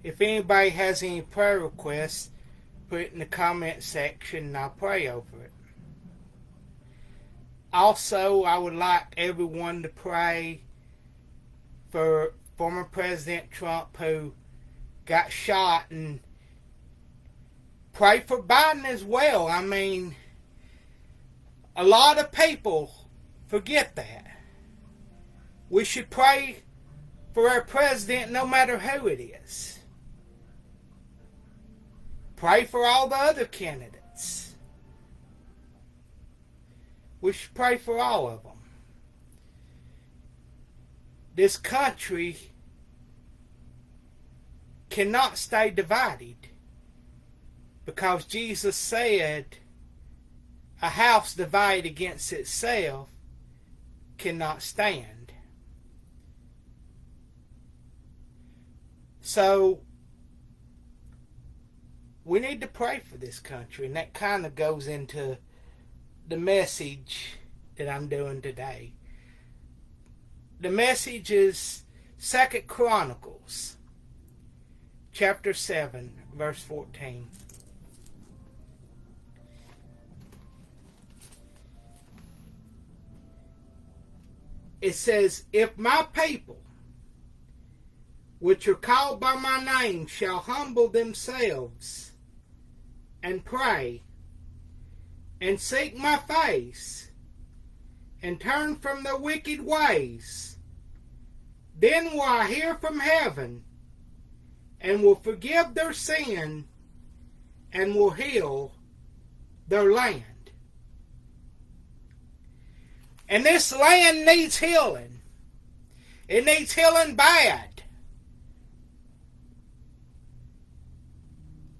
If anybody has any prayer requests, put it in the comment section and I'll pray over it. Also, I would like everyone to pray for former President Trump who got shot, and pray for Biden as well. I mean, a lot of people forget that. We should pray for our president no matter who it is. Pray for all the other candidates. We should pray for all of them. This country cannot stay divided, because Jesus said a house divided against itself cannot stand. So we need to pray for this country, and that kind of goes into the message that I'm doing today. The message is 2 Chronicles chapter 7, verse 14. It says, "If my people, which are called by my name, shall humble themselves and pray and seek my face and turn from their wicked ways, then will I hear from heaven and will forgive their sin and will heal their land." And this land needs healing. It needs healing bad.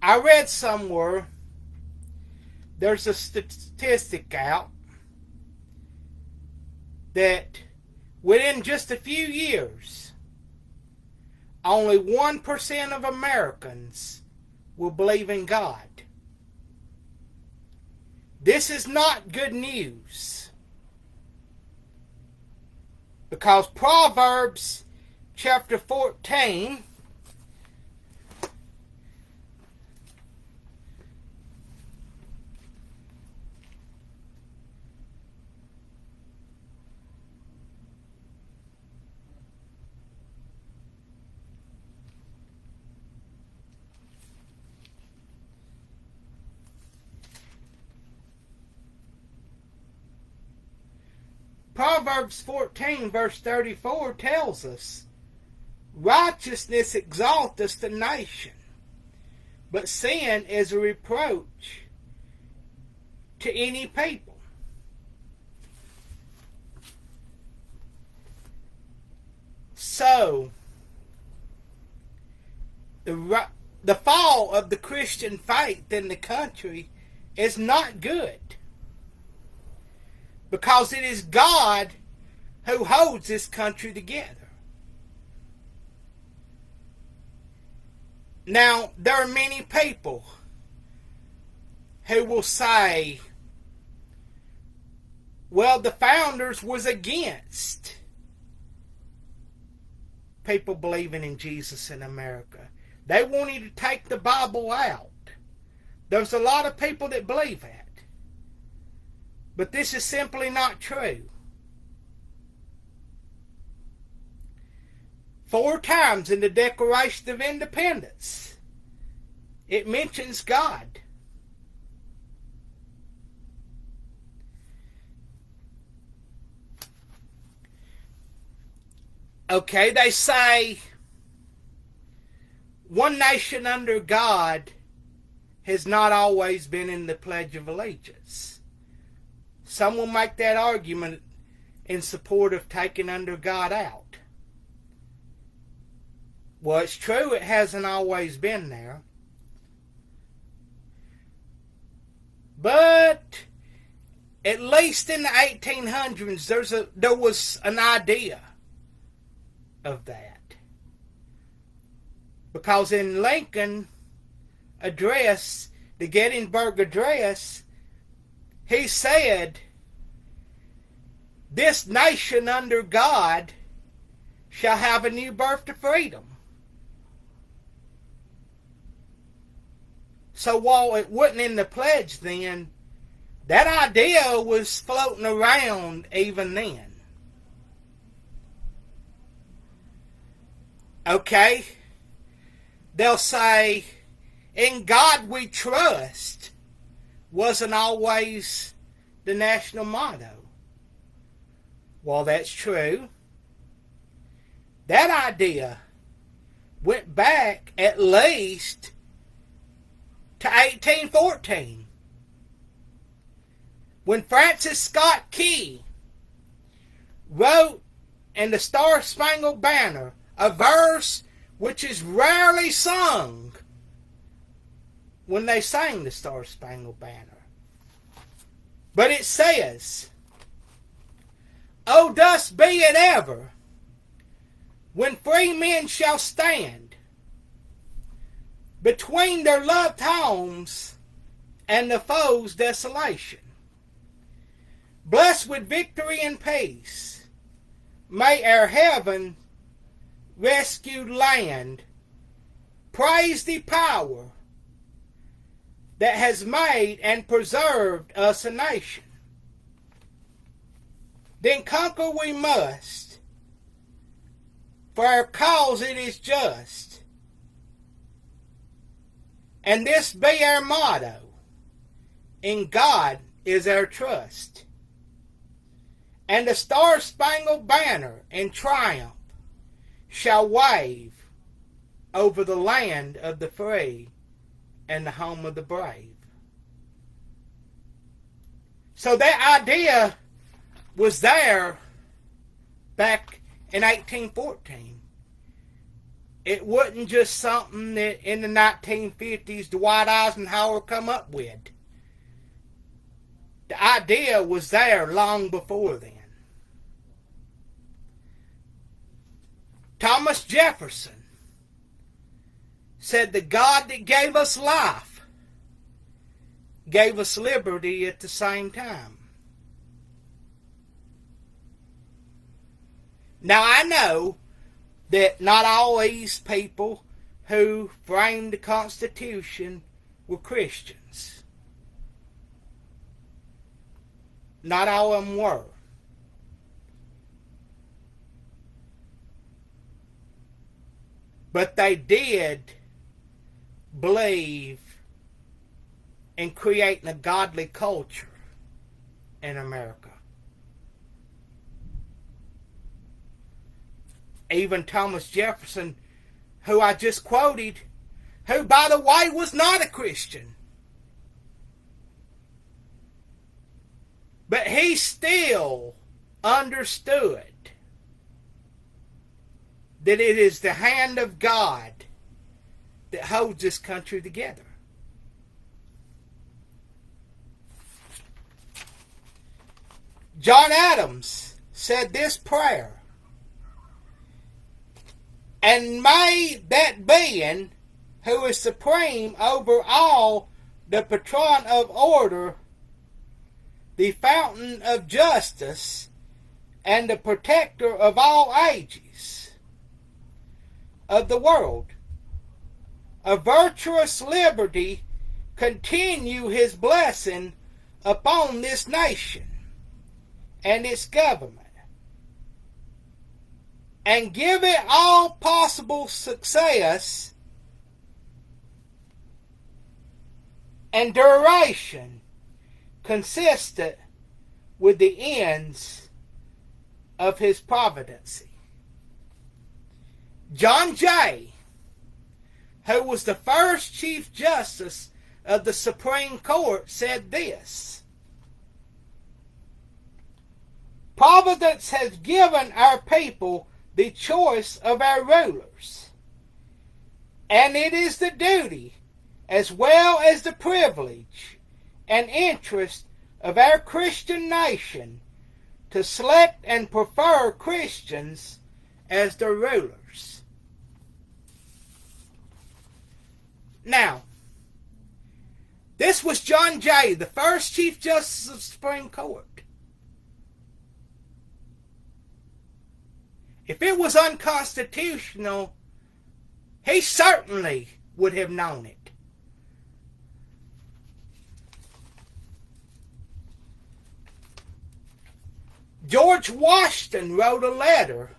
I read somewhere there's a statistic out that within just a few years, only 1% of Americans will believe in God. This is not good news, because Proverbs chapter 14 Proverbs 14 verse 34 tells us, "Righteousness exalteth the nation, but sin is a reproach to any people." So, the fall of the Christian faith in the country is not good, because it is God who holds this country together. Now, there are many people who will say, well, the founders was against people believing in Jesus in America. They wanted to take the Bible out. There's a lot of people that believe that. But this is simply not true. 4 times in the Declaration of Independence, it mentions God. Okay, they say one nation under God has not always been in the Pledge of Allegiance. Some will make that argument in support of taking under God out. Well, it's true, it hasn't always been there. But at least in the 1800s, there was an idea of that. Because in Lincoln address, the Gettysburg Address, he said, "This nation under God shall have a new birth to freedom." So while it wasn't in the pledge then, that idea was floating around even then. Okay? They'll say, "In God we trust," wasn't always the national motto. Well, that's true. That idea went back at least to 1814, when Francis Scott Key wrote in the Star-Spangled Banner a verse which is rarely sung when they sang the Star-Spangled Banner. But it says, "Oh, thus be it ever, when free men shall stand between their loved homes and the foe's desolation. Blessed with victory and peace, may our heaven rescued land praise the power that has made and preserved us a nation. Then conquer we must, for our cause it is just, and this be our motto, in God is our trust. And the Star-Spangled Banner in triumph shall wave over the land of the free and the home of the brave." So that idea was there back in 1814. It wasn't just something that in the 1950s Dwight Eisenhower come up with. The idea was there long before then. Thomas Jefferson said the God that gave us life gave us liberty at the same time. Now I know that not all these people who framed the Constitution were Christians. Not all of them were. But they did believe in creating a godly culture in America. Even Thomas Jefferson, who I just quoted, who, by the way, was not a Christian. But he still understood that it is the hand of God that holds this country together. John Adams said this prayer, "And may that being who is supreme over all, the patron of order, the fountain of justice, and the protector of all ages of the world, a virtuous liberty, continue his blessing upon this nation and its government, and give it all possible success and duration consistent with the ends of his providency." John Jay, who was the first Chief Justice of the Supreme Court, said this: "Providence has given our people the choice of our rulers, and it is the duty as well as the privilege and interest of our Christian nation to select and prefer Christians as their rulers." Now, this was John Jay, the first Chief Justice of the Supreme Court. If it was unconstitutional, he certainly would have known it. George Washington wrote a letter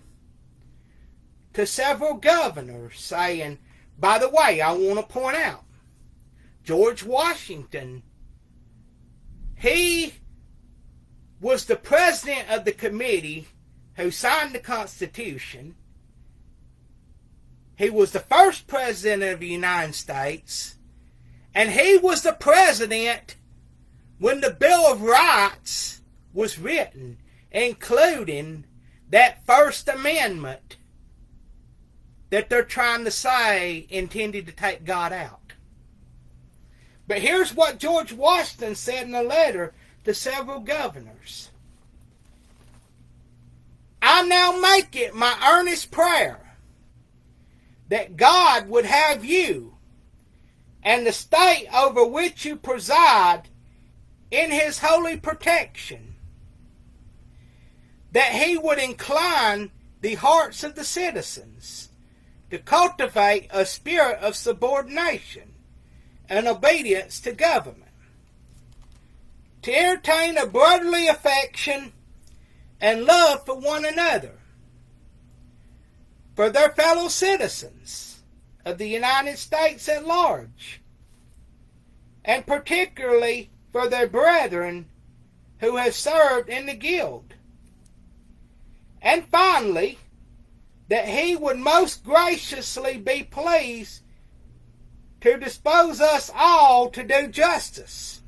to several governors saying, by the way, I want to point out, George Washington, he was the president of the committee who signed the Constitution. He was the first president of the United States, and he was the president when the Bill of Rights was written, including that First Amendment that they're trying to say intended to take God out. But here's what George Washington said in a letter to several governors. I now make it my earnest prayer that God would have you and the state over which you preside in his holy protection, that he would incline the hearts of the citizens to cultivate a spirit of subordination and obedience to government, to entertain a brotherly affection and love for one another, for their fellow citizens of the United States at large, and particularly for their brethren who have served in the guild. And finally, that he would most graciously be pleased to dispose us all to do justice,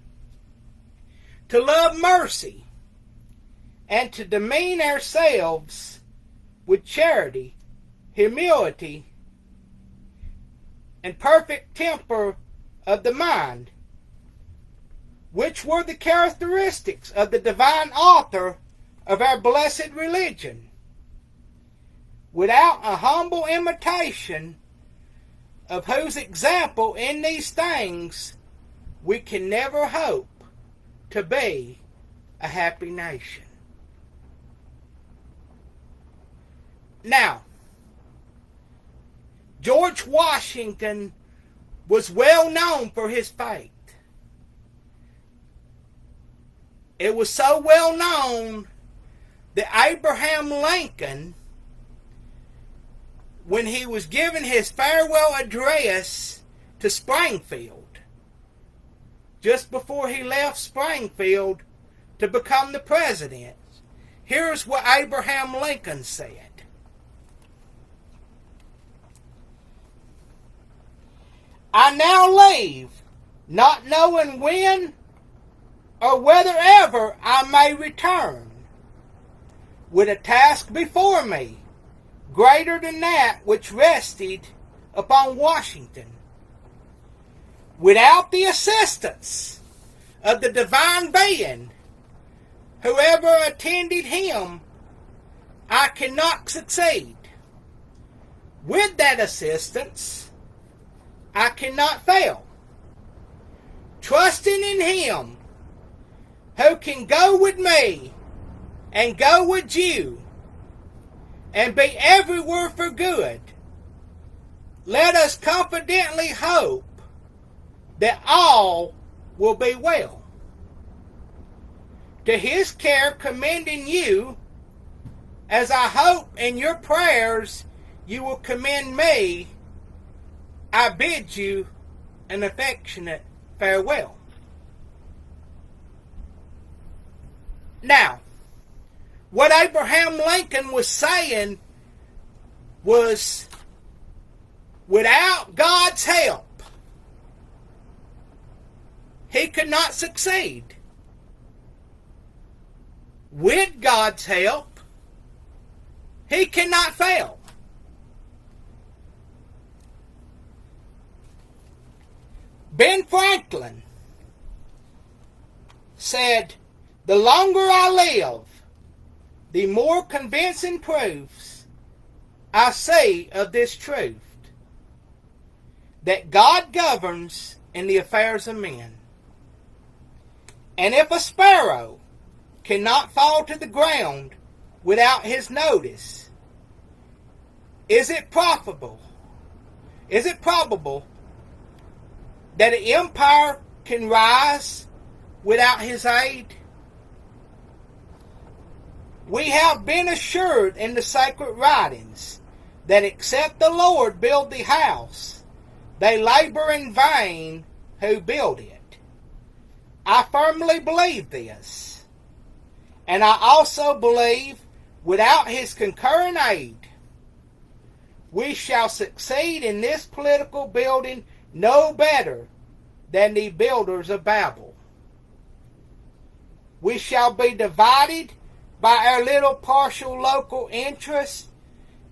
to love mercy, and to demean ourselves with charity, humility, and perfect temper of the mind, which were the characteristics of the divine author of our blessed religion. Without a humble imitation of whose example in these things we can never hope to be a happy nation. Now, George Washington was well known for his faith. It was so well known that Abraham Lincoln, when he was giving his farewell address to Springfield, just before he left Springfield to become the president, here's what Abraham Lincoln said. I now leave, not knowing when or whether ever I may return, with a task before me greater than that which rested upon Washington. Without the assistance of the divine being, whoever attended him, I cannot succeed. With that assistance, I cannot fail. Trusting in him who can go with me and go with you and be everywhere for good, let us confidently hope that all will be well. To his care commending you, as I hope in your prayers you will commend me, I bid you an affectionate farewell. Now, what Abraham Lincoln was saying was, without God's help, he could not succeed. With God's help, he cannot fail. Ben Franklin said, the longer I live, the more convincing proofs I see of this truth, that God governs in the affairs of men. And if a sparrow cannot fall to the ground without his notice, is it probable that an empire can rise without his aid? We have been assured in the sacred writings that except the Lord build the house, they labor in vain who build it. I firmly believe this, and I also believe without his concurring aid, we shall succeed in this political building no better than the builders of Babel. We shall be divided by our little partial local interests,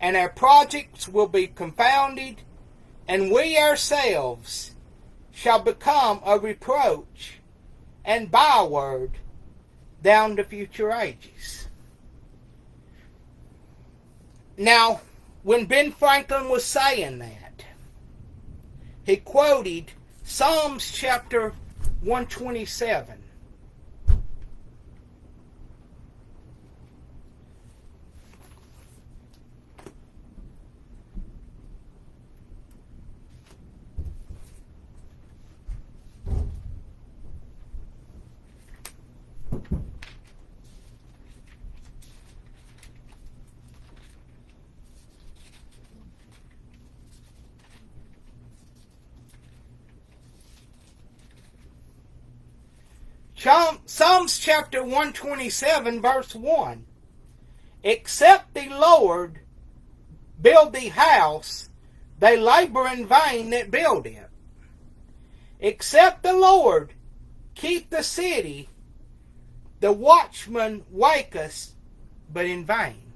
and our projects will be confounded, and we ourselves shall become a reproach and byword down to future ages. Now, when Ben Franklin was saying that, he quoted Psalms chapter 127. Psalms chapter 127 verse 1. Except the Lord build the house, they labor in vain that build it. Except the Lord keep the city, the watchman waketh, but in vain.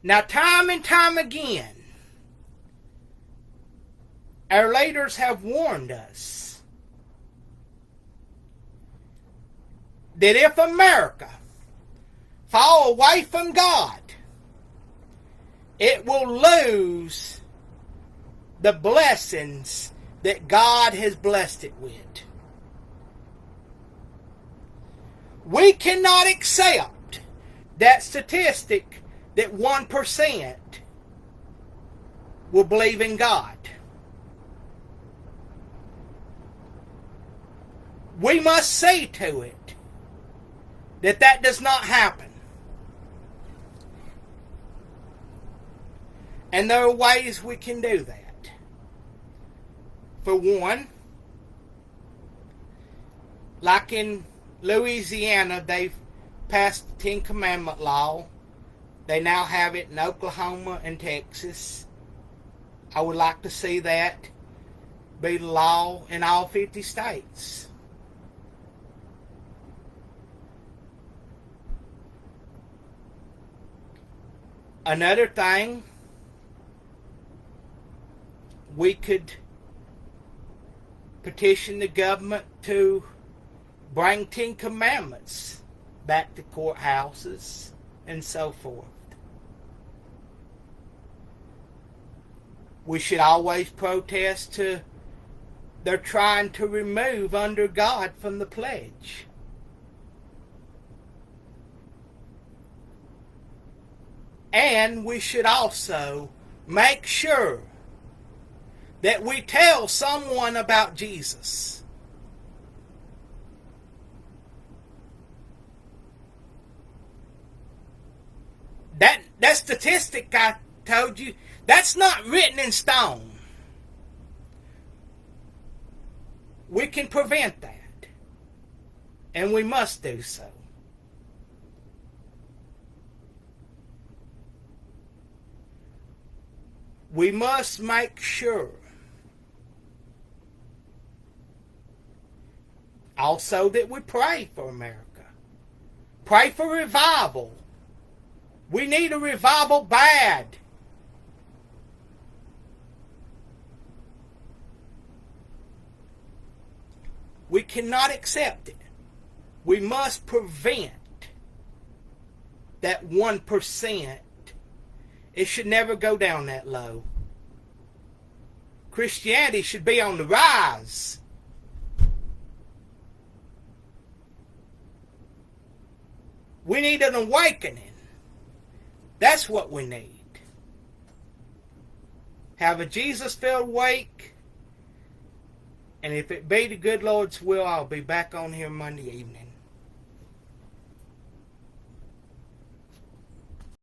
Now, time and time again, our leaders have warned us that if America fall away from God, it will lose the blessings that God has blessed it with. We cannot accept that statistic that 1% will believe in God. We must see to it that that does not happen. And there are ways we can do that. For one, like in Louisiana, they've passed the Ten Commandment law. They now have it in Oklahoma and Texas. I would like to see that be the law in all 50 states. Another thing, we could petition the government to bring 10 Commandments back to courthouses and so forth. We should always protest to they're trying to remove under God from the pledge. And we should also make sure that we tell someone about Jesus. That statistic I told you, that's not written in stone. We can prevent that. And we must do so. We must make sure also that we pray for America. Pray for revival. We need a revival bad. We cannot accept it. We must prevent that 1%. It should never go down that low. Christianity should be on the rise. We need an awakening. That's what we need. Have a Jesus-filled wake And if it be the good Lord's will, I'll be back on here Monday evening.